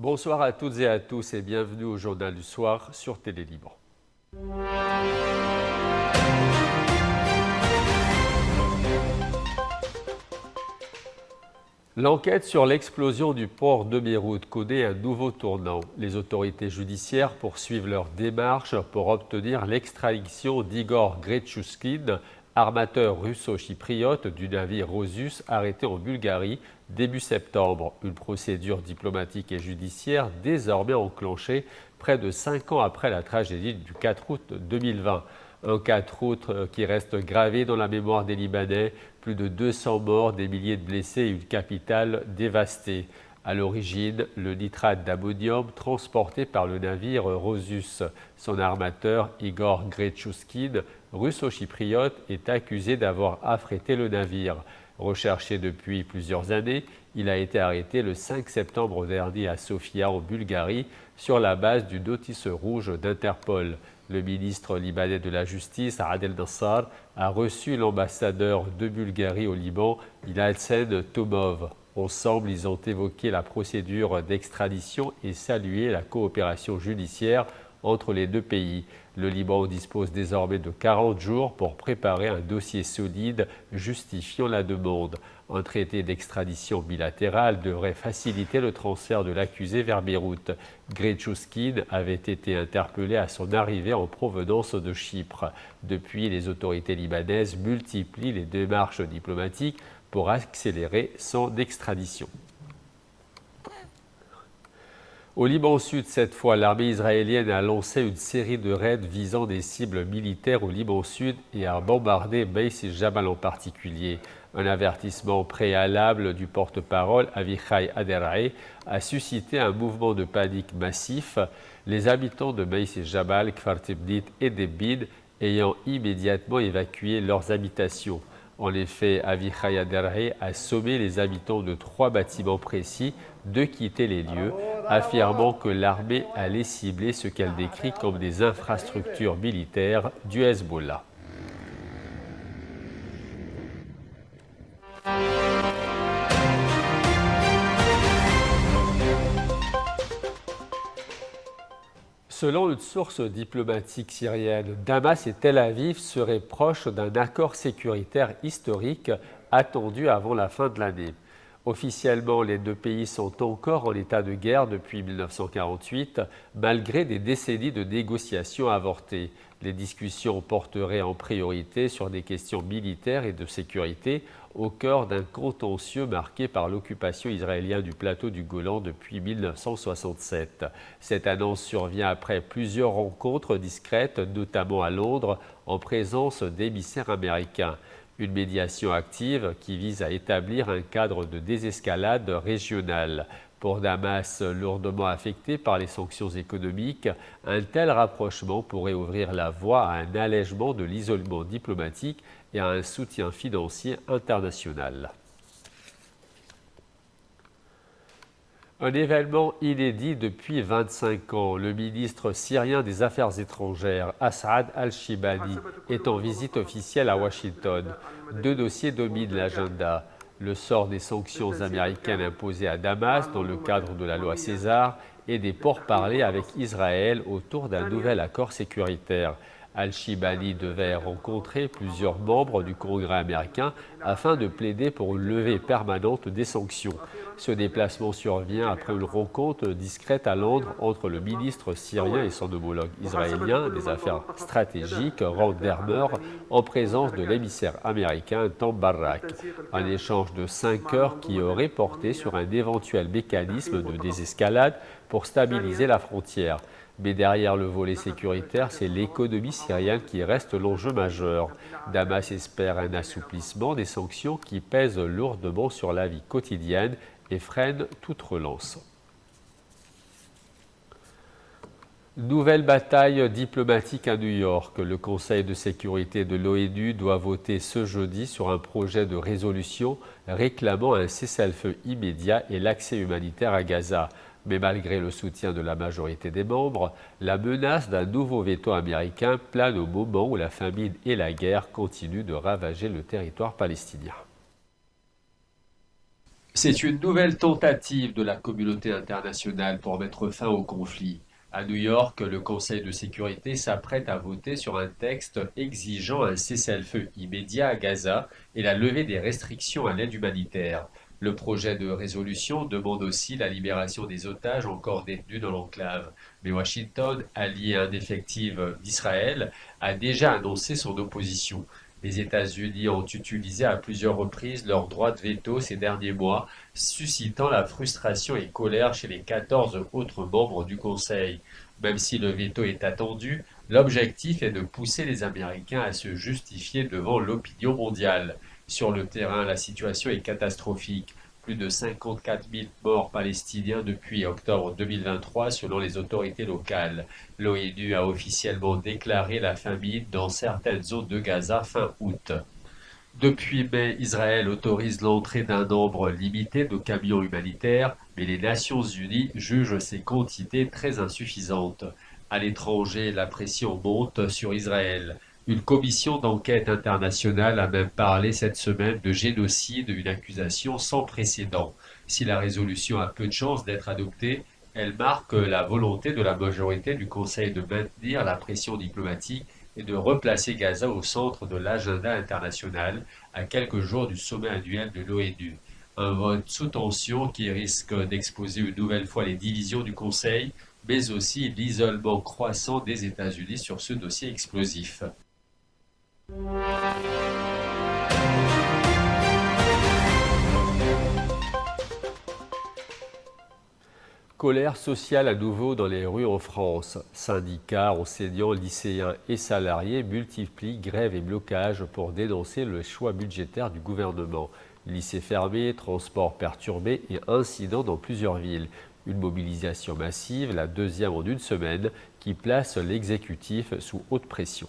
Bonsoir à toutes et à tous et bienvenue au Journal du Soir sur Télé Libre. L'enquête sur l'explosion du port de Beyrouth connaît un nouveau tournant. Les autorités judiciaires poursuivent leurs démarches pour obtenir l'extradition d'Igor Gretchouskine, armateur russo-chypriote du navire Rosus arrêté en Bulgarie début septembre. Une procédure diplomatique et judiciaire désormais enclenchée près de 5 ans après la tragédie du 4 août 2020. Un 4 août qui reste gravé dans la mémoire des Libanais, plus de 200 morts, des milliers de blessés et une capitale dévastée. À l'origine, le nitrate d'ammonium transporté par le navire Rosus. Son armateur, Igor Gretchouskine, russo-chypriote, est accusé d'avoir affrété le navire. Recherché depuis plusieurs années, il a été arrêté le 5 septembre dernier à Sofia, en Bulgarie, sur la base du notice rouge d'Interpol. Le ministre libanais de la Justice, Adel Nassar, a reçu l'ambassadeur de Bulgarie au Liban, Ilhassan Tomov. Ensemble, ils ont évoqué la procédure d'extradition et salué la coopération judiciaire entre les deux pays. Le Liban dispose désormais de 40 jours pour préparer un dossier solide justifiant la demande. Un traité d'extradition bilatérale devrait faciliter le transfert de l'accusé vers Beyrouth. Gretchouskine avait été interpellé à son arrivée en provenance de Chypre. Depuis, les autorités libanaises multiplient les démarches diplomatiques pour accélérer son extradition. Au Liban Sud, cette fois, l'armée israélienne a lancé une série de raids visant des cibles militaires au Liban Sud et a bombardé Beis Jabal en particulier. Un avertissement préalable du porte-parole Avichai Adereh a suscité un mouvement de panique massif, les habitants de Beis Jabal, Kfar Tibnit et Debid ayant immédiatement évacué leurs habitations. En effet, Avichai Adereh a sommé les habitants de 3 bâtiments précis de quitter les lieux, affirmant que l'armée allait cibler ce qu'elle décrit comme des infrastructures militaires du Hezbollah. Selon une source diplomatique syrienne, Damas et Tel Aviv seraient proches d'un accord sécuritaire historique attendu avant la fin de l'année. Officiellement, les deux pays sont encore en état de guerre depuis 1948, malgré des décennies de négociations avortées. Les discussions porteraient en priorité sur des questions militaires et de sécurité, au cœur d'un contentieux marqué par l'occupation israélienne du plateau du Golan depuis 1967. Cette annonce survient après plusieurs rencontres discrètes, notamment à Londres, en présence d'émissaires américains. Une médiation active qui vise à établir un cadre de désescalade régionale. Pour Damas, lourdement affecté par les sanctions économiques, un tel rapprochement pourrait ouvrir la voie à un allègement de l'isolement diplomatique et à un soutien financier international. Un événement inédit depuis 25 ans. Le ministre syrien des Affaires étrangères, As'ad al-Shibani, est en visite officielle à Washington. 2 dossiers dominent l'agenda. Le sort des sanctions américaines imposées à Damas dans le cadre de la loi César et des pourparlers avec Israël autour d'un nouvel accord sécuritaire. Al-Shibani devait rencontrer plusieurs membres du Congrès américain afin de plaider pour une levée permanente des sanctions. Ce déplacement survient après une rencontre discrète à Londres entre le ministre syrien et son homologue israélien des Affaires stratégiques, Ron Dermer, en présence de l'émissaire américain Tom Barrack. Un échange de 5 heures qui aurait porté sur un éventuel mécanisme de désescalade pour stabiliser la frontière. Mais derrière le volet sécuritaire, c'est l'économie syrienne qui reste l'enjeu majeur. Damas espère un assouplissement des sanctions qui pèsent lourdement sur la vie quotidienne et freinent toute relance. Nouvelle bataille diplomatique à New York. Le Conseil de sécurité de l'ONU doit voter ce jeudi sur un projet de résolution réclamant un cessez-le-feu immédiat et l'accès humanitaire à Gaza. Mais malgré le soutien de la majorité des membres, la menace d'un nouveau veto américain plane au moment où la famine et la guerre continuent de ravager le territoire palestinien. C'est une nouvelle tentative de la communauté internationale pour mettre fin au conflit. À New York, le Conseil de sécurité s'apprête à voter sur un texte exigeant un cessez-le-feu immédiat à Gaza et la levée des restrictions à l'aide humanitaire. Le projet de résolution demande aussi la libération des otages encore détenus dans l'enclave. Mais Washington, allié indéfectible d'Israël, a déjà annoncé son opposition. Les États-Unis ont utilisé à plusieurs reprises leur droit de veto ces derniers mois, suscitant la frustration et colère chez les 14 autres membres du Conseil. Même si le veto est attendu, l'objectif est de pousser les Américains à se justifier devant l'opinion mondiale. Sur le terrain, la situation est catastrophique. Plus de 54 000 morts palestiniens depuis octobre 2023 selon les autorités locales. L'ONU a officiellement déclaré la famine dans certaines zones de Gaza fin août. Depuis mai, Israël autorise l'entrée d'un nombre limité de camions humanitaires, mais les Nations unies jugent ces quantités très insuffisantes. À l'étranger, la pression monte sur Israël. Une commission d'enquête internationale a même parlé cette semaine de génocide, une accusation sans précédent. Si la résolution a peu de chances d'être adoptée, elle marque la volonté de la majorité du Conseil de maintenir la pression diplomatique et de replacer Gaza au centre de l'agenda international à quelques jours du sommet annuel de l'ONU. Un vote sous tension qui risque d'exposer une nouvelle fois les divisions du Conseil, mais aussi l'isolement croissant des États-Unis sur ce dossier explosif. Colère sociale à nouveau dans les rues en France. Syndicats, enseignants, lycéens et salariés multiplient grèves et blocages pour dénoncer le choix budgétaire du gouvernement. Lycées fermés, transports perturbés et incidents dans plusieurs villes. Une mobilisation massive, la deuxième en une semaine, qui place l'exécutif sous haute pression.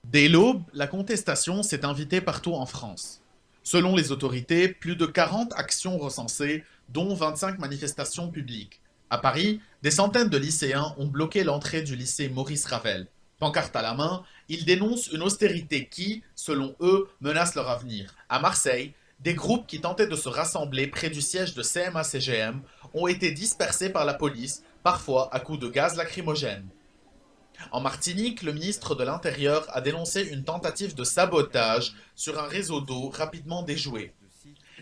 Dès l'aube, la contestation s'est invitée partout en France. Selon les autorités, plus de 40 actions recensées, dont 25 manifestations publiques. À Paris, des centaines de lycéens ont bloqué l'entrée du lycée Maurice Ravel. Pancarte à la main, ils dénoncent une austérité qui, selon eux, menace leur avenir. À Marseille, des groupes qui tentaient de se rassembler près du siège de CMA-CGM ont été dispersés par la police, parfois à coups de gaz lacrymogène. En Martinique, le ministre de l'Intérieur a dénoncé une tentative de sabotage sur un réseau d'eau rapidement déjoué.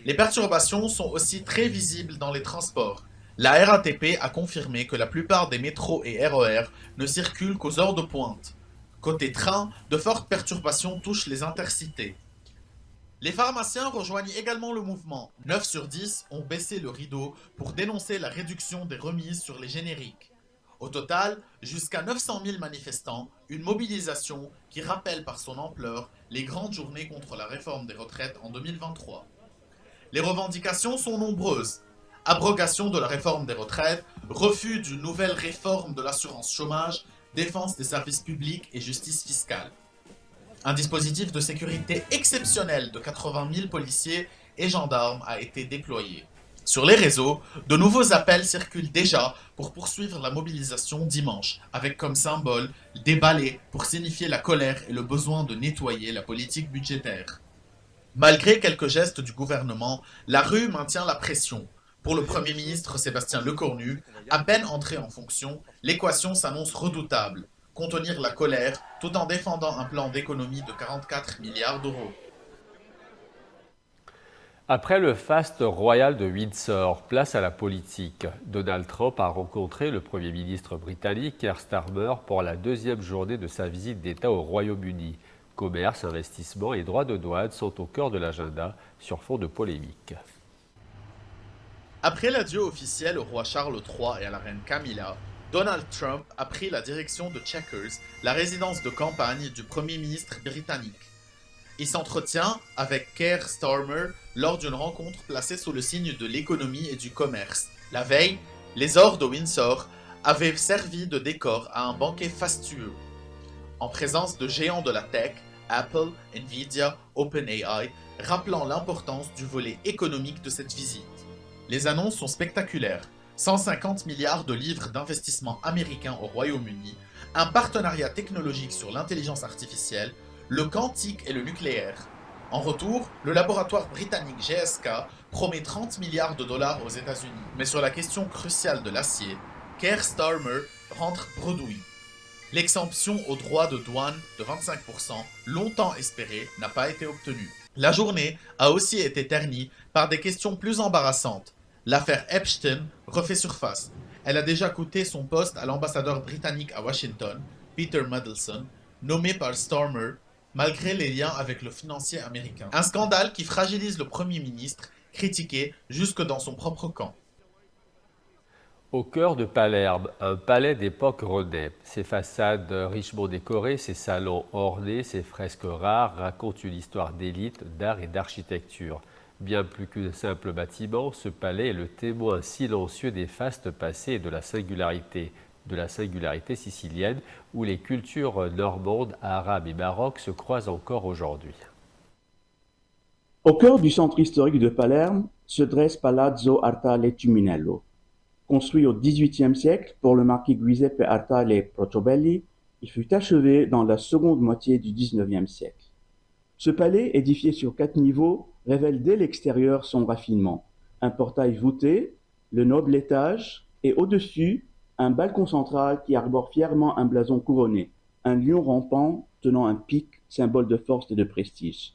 Les perturbations sont aussi très visibles dans les transports. La RATP a confirmé que la plupart des métros et RER ne circulent qu'aux heures de pointe. Côté train, de fortes perturbations touchent les intercités. Les pharmaciens rejoignent également le mouvement. 9 sur 10 ont baissé le rideau pour dénoncer la réduction des remises sur les génériques. Au total, jusqu'à 900 000 manifestants, une mobilisation qui rappelle par son ampleur les grandes journées contre la réforme des retraites en 2023. Les revendications sont nombreuses. Abrogation de la réforme des retraites, refus d'une nouvelle réforme de l'assurance chômage, défense des services publics et justice fiscale. Un dispositif de sécurité exceptionnel de 80 000 policiers et gendarmes a été déployé. Sur les réseaux, de nouveaux appels circulent déjà pour poursuivre la mobilisation dimanche, avec comme symbole des balais pour signifier la colère et le besoin de nettoyer la politique budgétaire. Malgré quelques gestes du gouvernement, la rue maintient la pression. Pour le Premier ministre Sébastien Lecornu, à peine entré en fonction, l'équation s'annonce redoutable. Contenir la colère tout en défendant un plan d'économie de 44 milliards d'euros. Après le faste royal de Windsor, place à la politique. Donald Trump a rencontré le Premier ministre britannique Keir Starmer pour la deuxième journée de sa visite d'État au Royaume-Uni. Commerce, investissement et droits de douane sont au cœur de l'agenda sur fond de polémique. Après l'adieu officiel au roi Charles III et à la reine Camilla, Donald Trump a pris la direction de Chequers, la résidence de campagne du Premier ministre britannique. Il s'entretient avec Keir Starmer lors d'une rencontre placée sous le signe de l'économie et du commerce. La veille, les ors de Windsor avaient servi de décor à un banquet fastueux. En présence de géants de la tech, Apple, Nvidia, OpenAI, rappelant l'importance du volet économique de cette visite. Les annonces sont spectaculaires. 150 milliards de livres d'investissement américains au Royaume-Uni, un partenariat technologique sur l'intelligence artificielle, le quantique et le nucléaire. En retour, le laboratoire britannique GSK promet 30 milliards de dollars aux États-Unis. Mais sur la question cruciale de l'acier, Keir Starmer rentre bredouille. L'exemption aux droits de douane de 25%, longtemps espérée, n'a pas été obtenue. La journée a aussi été ternie par des questions plus embarrassantes. L'affaire Epstein refait surface. Elle a déjà coûté son poste à l'ambassadeur britannique à Washington, Peter Mandelson, nommé par Starmer, malgré les liens avec le financier américain. Un scandale qui fragilise le Premier ministre, critiqué jusque dans son propre camp. Au cœur de Palerme, un palais d'époque renaît. Ses façades richement décorées, ses salons ornés, ses fresques rares racontent une histoire d'élite, d'art et d'architecture. Bien plus qu'un simple bâtiment, ce palais est le témoin silencieux des fastes passés et de la singularité sicilienne, où les cultures normandes, arabes et maroques se croisent encore aujourd'hui. Au cœur du centre historique de Palerme se dresse Palazzo Artale Tuminello. Construit au XVIIIe siècle pour le marquis Giuseppe Artale Procobelli, il fut achevé dans la seconde moitié du XIXe siècle. Ce palais, édifié sur 4 niveaux, révèle dès l'extérieur son raffinement. Un portail voûté, le noble étage, et au-dessus, un balcon central qui arbore fièrement un blason couronné, un lion rampant tenant un pic, symbole de force et de prestige.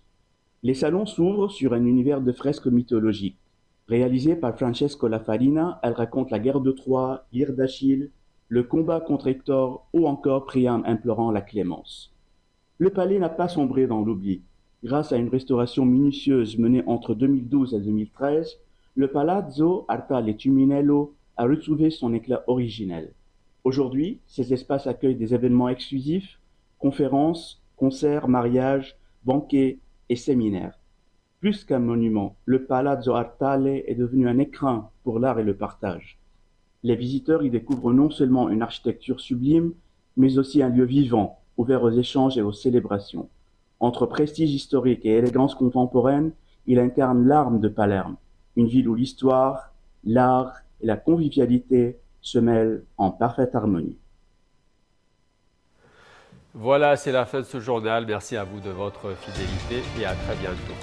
Les salons s'ouvrent sur un univers de fresques mythologiques. Réalisée par Francesco Lafarina, elle raconte la guerre de Troie, l'ire d'Achille, le combat contre Hector ou encore Priam implorant la clémence. Le palais n'a pas sombré dans l'oubli. Grâce à une restauration minutieuse menée entre 2012 et 2013, le Palazzo Artale Tuminello a retrouvé son éclat originel. Aujourd'hui, ces espaces accueillent des événements exclusifs, conférences, concerts, mariages, banquets et séminaires. Plus qu'un monument, le Palazzo Artale est devenu un écrin pour l'art et le partage. Les visiteurs y découvrent non seulement une architecture sublime, mais aussi un lieu vivant, ouvert aux échanges et aux célébrations. Entre prestige historique et élégance contemporaine, il incarne l'âme de Palerme, une ville où l'histoire, l'art et la convivialité se mêlent en parfaite harmonie. Voilà, c'est la fin de ce journal. Merci à vous de votre fidélité et à très bientôt.